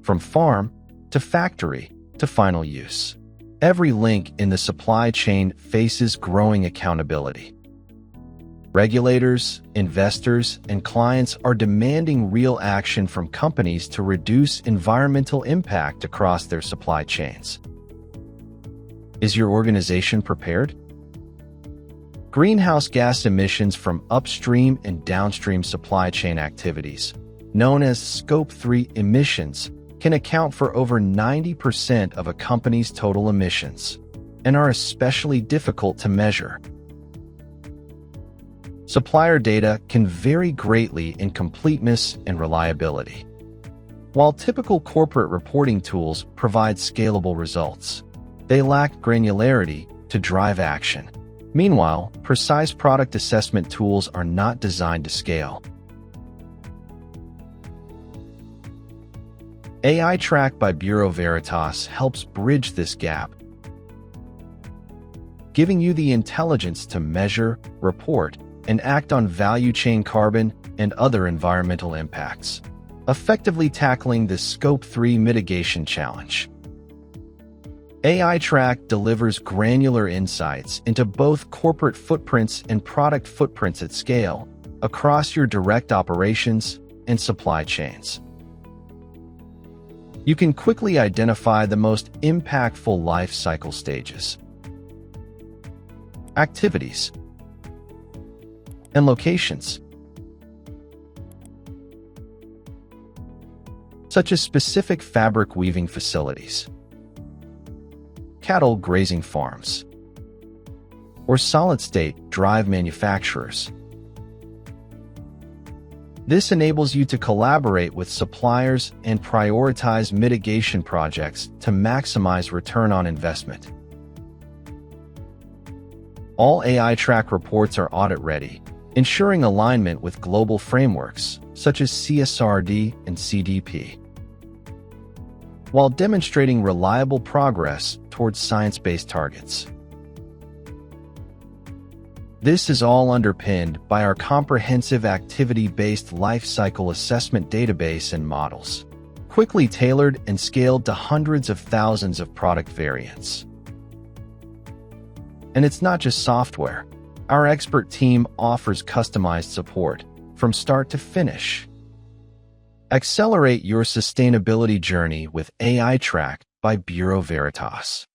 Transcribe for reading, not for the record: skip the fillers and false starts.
from farm to factory to final use. Every link in the supply chain faces growing accountability. Regulators, investors, and clients are demanding real action from companies to reduce environmental impact across their supply chains. Is your organization prepared? Greenhouse gas emissions from upstream and downstream supply chain activities, known as Scope 3 emissions, can account for over 90% of a company's total emissions and are especially difficult to measure. Supplier data can vary greatly in completeness and reliability. While typical corporate reporting tools provide scalable results, they lack granularity to drive action. Meanwhile, precise product assessment tools are not designed to scale. AITrack by Bureau Veritas helps bridge this gap, giving you the intelligence to measure, report, and act on value chain carbon and other environmental impacts, effectively tackling the Scope 3 mitigation challenge. AITrack delivers granular insights into both corporate footprints and product footprints at scale across your direct operations and supply chains. You can quickly identify the most impactful life cycle stages, activities, and locations, such as specific fabric weaving facilities, cattle grazing farms, or solid-state drive manufacturers. This enables you to collaborate with suppliers and prioritize mitigation projects to maximize return on investment. All AITrack reports are audit-ready, ensuring alignment with global frameworks such as CSRD and CDP, while demonstrating reliable progress towards science-based targets. This is all underpinned by our comprehensive activity-based lifecycle assessment database and models, quickly tailored and scaled to hundreds of thousands of product variants. And it's not just software. Our expert team offers customized support from start to finish. Accelerate your sustainability journey with AITrack by Bureau Veritas.